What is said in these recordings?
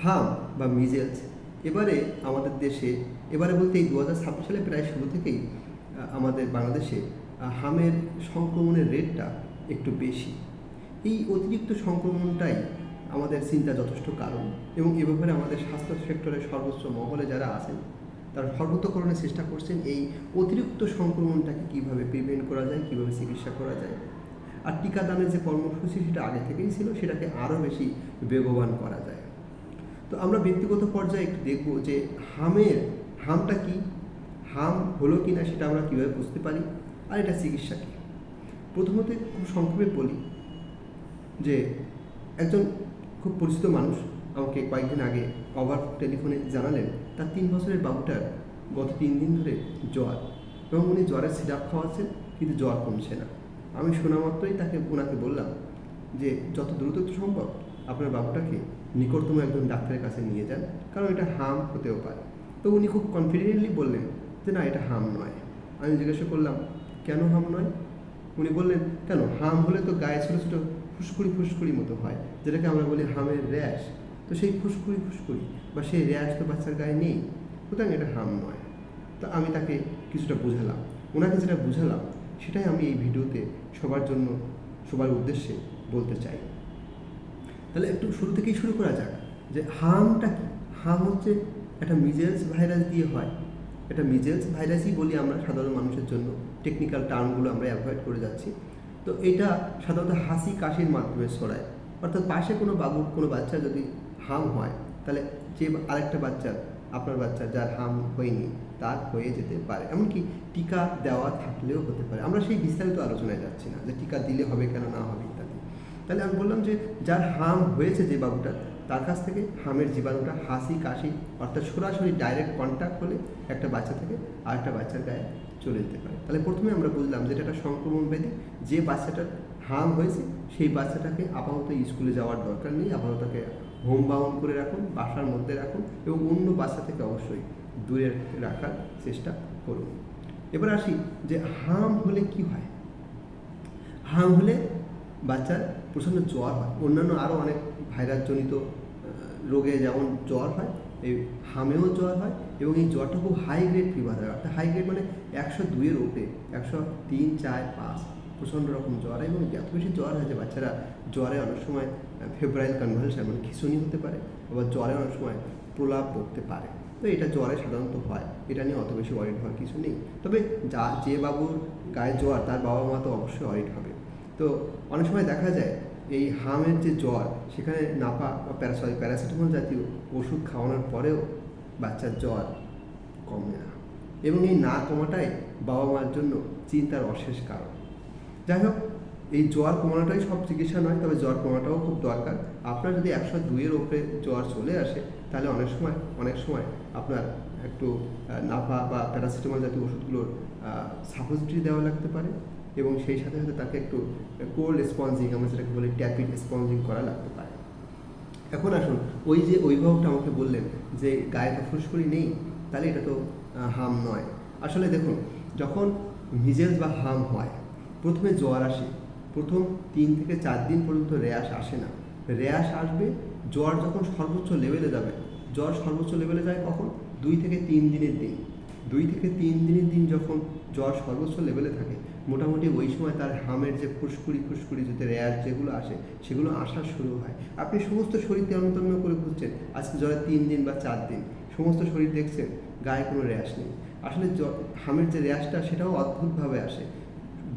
হাম বা মিজেলস এবারে আমাদের দেশে, এবারে বলতে এই 2026 সালে প্রায় শুরু থেকেই আমাদের বাংলাদেশে হামের সংক্রমণের রেটটা একটু বেশি। এই অতিরিক্ত সংক্রমণটাই আমাদের চিন্তা যথেষ্ট কারণ, এবং এ ব্যাপারে আমাদের স্বাস্থ্য সেক্টরের সর্বোচ্চ মহলে যারা আছেন তারা সর্বোত্তকরণের চেষ্টা করছেন এই অতিরিক্ত সংক্রমণটাকে কীভাবে প্রিভেন্ট করা যায়, কীভাবে চিকিৎসা করা যায়। আর টিকাদানের যে কর্মসূচি সেটা আগে থেকেই ছিল, সেটাকে আরও বেশি বেগবান করা যায়। তো আমরা ব্যক্তিগত পর্যায়ে একটু দেখব যে হামটা কি, হাম হলো কি না সেটা আমরা কীভাবে বুঝতে পারি, আর এটা চিকিৎসা কী। প্রথমত খুব সংক্ষেপে বলি যে একজন খুব পরিচিত মানুষ আমাকে কয়েকদিন আগে ওভার টেলিফোনে জানালেন তার 3 বছরের বাবুটার গত 3 দিন ধরে জ্বর, এবং উনি জ্বরের সিরাপ খাওয়াচ্ছেন কিন্তু জ্বর কমছে না। আমি শোনা মাত্রই ওনাকে বললাম যে যত দ্রুত সম্ভব আপনার বাবুটাকে নিকটতম একজন ডাক্তারের কাছে নিয়ে যান, কারণ এটা হাম হতেও পারে। তো উনি খুব কনফিডেন্টলি বললেন যে না, এটা হাম নয়। আমি জিজ্ঞাসা করলাম কেন হাম নয়? উনি বললেন কেন, হাম হলে তো গায়ে ছোটো ছোটো ফুসকুড়ি মতো হয়, যেটাকে আমরা বলি হামের র্যাশ। তো সেই ফুসকুড়ি বা সেই র্যাশ তো বাচ্চার গায়ে নেই, সুতরাং এটা হাম নয়। তো আমি তাকে কিছুটা বুঝালাম, ওনাকে যেটা বুঝালাম সেটাই আমি এই ভিডিওতে সবার উদ্দেশ্যে বলতে চাই। তাহলে একটু শুরু থেকেই শুরু করা যাক যে হামটা কি। হাম হচ্ছে একটা মিজেলস ভাইরাস দিয়ে হয়। এটা মিজেলস ভাইরাসই বলি আমরা সাধারণ মানুষের জন্য, টেকনিক্যাল টার্মগুলো আমরা অ্যাভয়েড করে যাচ্ছি। তো এটা সাধারণত হাসি কাশির মাধ্যমে ছড়ায়, অর্থাৎ পাশে কোনো বাচ্চা যদি হাম হয় তাহলে যে আরেকটা আপনার বাচ্চা যার হাম হয়নি তার হয়ে যেতে পারে। এমনকি টিকা দেওয়া থাকলেও হতে পারে। আমরা সেই বিস্তারিত আলোচনায় যাচ্ছি না যে টিকা দিলে হবে কেন না হবে ইত্যাদি। তাহলে আমি বললাম যে যার হাম হয়েছে যে বাবুটা, তার কাছ থেকে হামের জীবাণুটা হাসি কাশি অর্থাৎ সরাসরি ডাইরেক্ট কন্ট্যাক্ট হলে একটা বাচ্চা থেকে আরেকটা বাচ্চার গায়ে চলে যেতে পারে। তাহলে প্রথমে আমরা বুঝলাম যে এটা একটা সংক্রমণ ব্যাধি। যে বাচ্চাটার হাম হয়েছে সেই বাচ্চাটাকে আপাতত স্কুলে যাওয়ার দরকার নেই, আপাতত তাকে হোম বাউন্ড করে রাখুন, বাসার মধ্যে রাখুন, এবং অন্য বাচ্চা থেকে অবশ্যই দূরে রাখার চেষ্টা করুন। এবার আসি যে হাম হলে কি হয়। হাম হলে বাচ্চার প্রচণ্ড জ্বর হয়, অন্যান্য আরও অনেক ভাইরাসজনিত রোগে যেমন জ্বর হয়, এই হামেও জ্বর হয়, এবং এই জ্বরটা খুব হাই গ্রেড ফিভার হয়। অর্থাৎ হাই গ্রেড মানে 102-এর উপরে, 103, 4, 5 প্রচণ্ড রকম জ্বর। এবং এত বেশি জ্বর হয় যে বাচ্চারা জ্বরে অনেক সময় ফেব্রাইল কনভালশন মানে খিঁচুনি হতে পারে, আবার জ্বরে অনেক সময় প্রলাপ বকতে পারে। তো এটা জ্বরে সাধারণত হয়, এটা নিয়ে অত বেশি ওয়ারিড হওয়ার কিছু নেই। তবে যে বাবুর গায়ে জ্বর তার বাবা মা তো অবশ্যই ওয়ারিড হবে। তো অনেক সময় দেখা যায় এই হামের যে জ্বর, সেখানে নাপা বা প্যারাসিটামল জাতীয় ওষুধ খাওয়ানোর পরেও বাচ্চার জ্বর কমে না, এবং এই না কমাটাই বাবা মার জন্য চিন্তার অশেষ কারণ। যাই হোক, এই জ্বর কমানোটাই সব চিকিৎসা নয়, তবে জ্বর কমাটাও খুব দরকার। আপনার যদি 102-এর উপরে জ্বর চলে আসে তাহলে অনেক সময় আপনার একটু নাপা বা প্যারাসিটামল জাতীয় ওষুধগুলোর সাপোজিটরি দেওয়া লাগতে পারে, এবং সেই সাথে সাথে তাকে একটু কোল্ড স্পঞ্জিং, আমরা যেটাকে বলি ট্যাপিড স্পঞ্জিং করা লাগতে পারে। এখন আসুন, ওই যে অভিভাবকটা আমাকে বললেন যে গায়ে তো ফুসকুড়ি নেই, তাহলে এটা তো হাম নয়। আসলে দেখুন, যখন মিজেলস বা হাম হয় প্রথমে জ্বর আসে, প্রথম 3 থেকে 4 দিন পর্যন্ত র্যাশ আসে না। র্যাশ আসবে জ্বর যখন সর্বোচ্চ লেভেলে যাবে। জ্বর সর্বোচ্চ লেভেলে যায় কখন? 2 থেকে 3 দিনের দিন। 2 থেকে 3 দিনের দিন যখন জ্বর সর্বোচ্চ লেভেলে থাকে, মোটামুটি ওই সময় তার হামের যে ফুসকুড়ি যদি র্যাশ যেগুলো আসে সেগুলো আসা শুরু হয়। আপনি সমস্ত শরীর তন্ন করে বুঝছেন আজকে জ্বরের 3 দিন বা 4 দিন, সমস্ত শরীর দেখছেন গায়ে কোনো র্যাশ নেই। আসলে হামের যে র্যাশটা সেটাও অদ্ভুতভাবে আসে।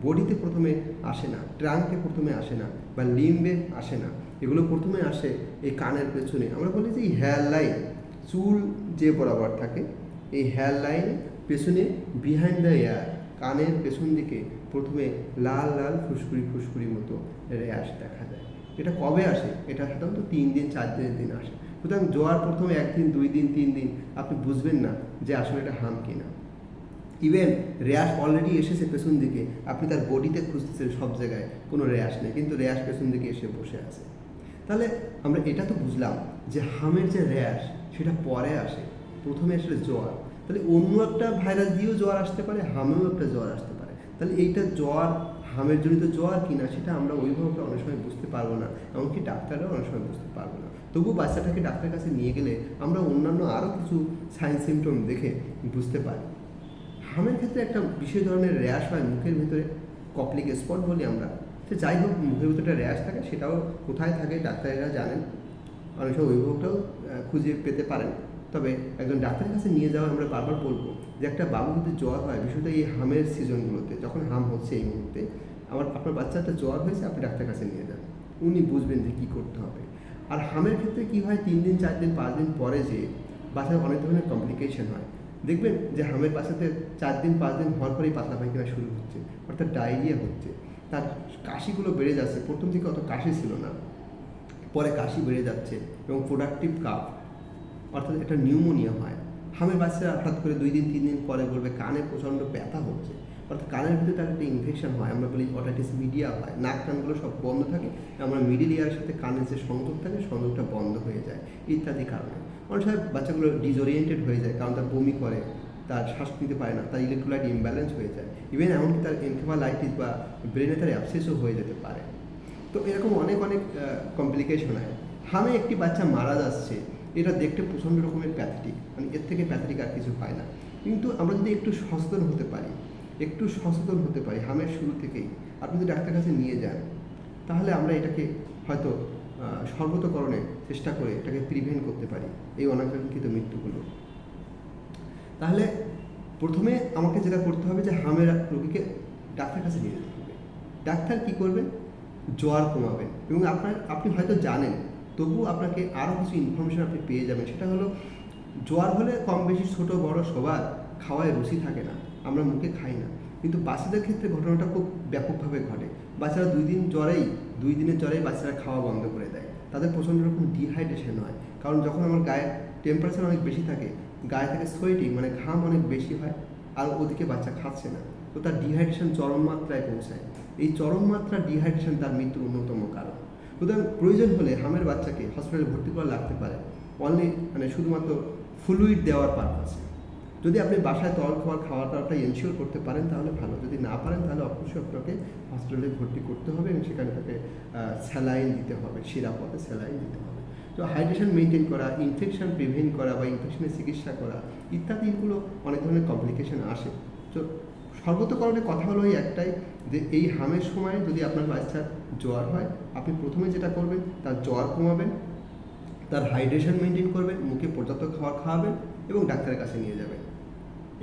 বডিতে প্রথমে আসে না, ট্রাঙ্কে প্রথমে আসে না, বা লিম্বে আসে না। এগুলো প্রথমে আসে এই কানের পেছনে। আমরা বলি যে এই হেয়ার লাইন, চুল যে বরাবর থাকে, এই হেয়ার লাইন পেছনে বিহাইন্ড দ্য ইয়ার, কানের পেছন দিকে প্রথমে লাল লাল ফুসকুড়ি মতো র্যাশ দেখা যায়। এটা কবে আসে? এটা সাধারণত 3 দিন 4 দিনের দিন আসে। সুতরাং জ্বর প্রথমে 1 দিন 2 দিন 3 দিন আপনি বুঝবেন না যে আসলে এটা হাম কিনা। ইভেন র্যাশ অলরেডি এসেছে পেছন দিকে, আপনি তার বডিতে খুঁজতেছেন সব জায়গায়, কোনো র্যাশ নেই, কিন্তু র্যাশ পেছন দিকে এসে বসে আছে। তাহলে আমরা এটা তো বুঝলাম যে হামের যে র্যাশ সেটা পরে আসে, প্রথমে আসলে জ্বর। তাহলে অন্য একটা ভাইরাস দিয়েও জ্বর আসতে পারে, হামেও একটা জ্বর আসতে পারে। তাহলে এইটা জ্বর হামের জনিত জ্বর কিনা সেটা আমরা অভিভাবকরা অনেক সময় বুঝতে পারবো না, এমনকি ডাক্তাররাও অনেক সময় বুঝতে পারবো না। তবু বাচ্চাটাকে ডাক্তারের কাছে নিয়ে গেলে আমরা অন্যান্য আরও কিছু সাইন সিমটম দেখে বুঝতে পারি। হামের ক্ষেত্রে একটা বিশেষ ধরনের র্যাশ হয় মুখের ভিতরে, কপ্লিক স্পট বলি আমরা। তো যাই হোক, মুখের ভিতরে র্যাশ থাকে, সেটাও কোথায় থাকে ডাক্তারেরা জানেন, অনেক সময় অভিভাবকটাও খুঁজে পেতে পারেন। তবে একজন ডাক্তারের কাছে নিয়ে যাওয়া আমরা বারবার বলবো যে একটা বাবু যদি জ্বর হয়, বিশেষত এই হামের সিজনগুলোতে, যখন হাম হচ্ছে এই মুহূর্তে, আপনার বাচ্চাটা জ্বর হয়েছে, আপনি ডাক্তারের কাছে নিয়ে যান, উনি বুঝবেন যে কী করতে হবে। আর হামের ক্ষেত্রে কী হয়, 3 দিন 4 দিন 5 দিন পরে যে বাচ্চার অনেক ধরনের কমপ্লিকেশন হয়। দেখবেন যে হামের বাচ্চাতে 4 দিন 5 দিন হওয়ার পরেই পাতলা পায়খানা শুরু হচ্ছে, অর্থাৎ ডায়রিয়া হচ্ছে, তার কাশিগুলো বেড়ে যাচ্ছে। প্রথম থেকে অত কাশি ছিল না, পরে কাশি বেড়ে যাচ্ছে এবং প্রোডাক্টিভ কাফ, অর্থাৎ একটা নিউমোনিয়া হয়। হামের বাচ্চারা হঠাৎ করে 2 দিন 3 দিন পরে বলবে কানে প্রচণ্ড ব্যথা হচ্ছে, অর্থাৎ কানের ভিতরে তার একটা ইনফেকশন হয়, আমরা বলি অটাইটিস মিডিয়া হয়, নাক কানগুলো সব বন্ধ থাকে, আমরা মিডিল ইয়ারের সাথে কানের যে সংযোগ থাকে সংযোগটা বন্ধ হয়ে যায় ইত্যাদি কারণে। অনেক সময় বাচ্চাগুলো ডিসওরিয়েন্টেড হয়ে যায়, কারণ তার বমি করে, তার শ্বাস নিতে পারে না, তার ইলেকট্রোলাইট ইমব্যালেন্স হয়ে যায়, ইভেন এমনকি তার এনকেফালাইটিস বা ব্রেনে তার অ্যাবসেসও হয়ে যেতে পারে। তো এরকম অনেক কমপ্লিকেশন হয়। হামে একটি বাচ্চা মারা যাচ্ছে, এটা দেখতে প্রচণ্ড রকমের প্যাথেটিক, মানে এর থেকে প্যাথেটিক আর কিছু হয় না। কিন্তু আমরা যদি একটু সচেতন হতে পারি হামের শুরু থেকেই, আপনি যদি ডাক্তারের কাছে নিয়ে যান, তাহলে আমরা এটাকে হয়তো সর্বতোকরণে চেষ্টা করে এটাকে প্রিভেন্ট করতে পারি, এই অনাকাঙ্ক্ষিত মৃত্যুগুলো। তাহলে প্রথমে আমাকে যেটা করতে হবে যে হামের রোগীকে ডাক্তারের কাছে নিয়ে যেতে হবে। ডাক্তার কী করবেন, জ্বর কমাবেন, এবং আপনি হয়তো জানেন, তবুও আপনাকে আরও কিছু ইনফরমেশন আপনি পেয়ে যাবেন। সেটা হলো, জ্বর হলে কম বেশি ছোটো বড় সবার খাওয়ায় রুচি থাকে না, আমরা মুখে খাই না। কিন্তু বাচ্চাদের ক্ষেত্রে ঘটনাটা খুব ব্যাপকভাবে ঘটে। বাচ্চারা 2 দিনের জ্বরেই বাচ্চারা খাওয়া বন্ধ করে দেয়, তাদের প্রচণ্ড রকম ডিহাইড্রেশন হয়। কারণ যখন আমার গায়ের টেম্পারেচার অনেক বেশি থাকে, গায়ে থেকে সোয়েটিং মানে ঘাম অনেক বেশি হয়, আর ওদিকে বাচ্চা খাচ্ছে না, তো তার ডিহাইড্রেশন চরম মাত্রায় পৌঁছায়। এই চরম মাত্রার ডিহাইড্রেশন তার মৃত্যুর অন্যতম কারণ। সুতরাং প্রয়োজন হলে হামের বাচ্চাকে হসপিটালে ভর্তি করা লাগতে পারে, অনলি শুধুমাত্র ফ্লুইড দেওয়ার পারপাসে। যদি আপনি বাসায় তরল খাওয়াটা এনশিওর করতে পারেন তাহলে ভালো, যদি না পারেন তাহলে অবশ্যই আপনাকে হসপিটালে ভর্তি করতে হবে এবং সেখানে তাকে স্যালাইন দিতে হবে, সিরাপথে স্যালাইন দিতে হবে। তো হাইড্রেশন মেনটেন করা, ইনফেকশন প্রিভেন্ট করা বা ইনফেকশনের চিকিৎসা করা ইত্যাদিগুলো অনেক ধরনের কমপ্লিকেশন আসে। তো সর্বতোকরণে কথা হলো এই একটাই, যে এই হামের সময় যদি আপনার বাচ্চার জ্বর হয়, আপনি প্রথমে যেটা করবেন, তার জ্বর কমাবেন, তার হাইড্রেশন মেনটেন করবেন, মুখে পর্যাপ্ত খাবার খাওয়াবেন এবং ডাক্তারের কাছে নিয়ে যাবেন।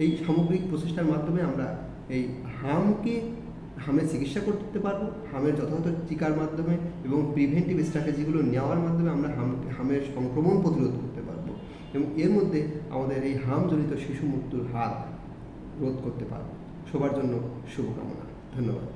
এই সামগ্রিক প্রচেষ্টার মাধ্যমে আমরা এই হামের চিকিৎসা করতে পারবো, হামের যথাযথ টিকার মাধ্যমে এবং প্রিভেন্টিভ স্ট্র্যাটেজিগুলো নেওয়ার মাধ্যমে আমরা হামের সংক্রমণ প্রতিরোধ করতে পারবো, এবং এর মধ্যে আমাদের এই হামজনিত শিশু মৃত্যুর হার রোধ করতে পারবো। সবার জন্য শুভকামনা। ধন্যবাদ।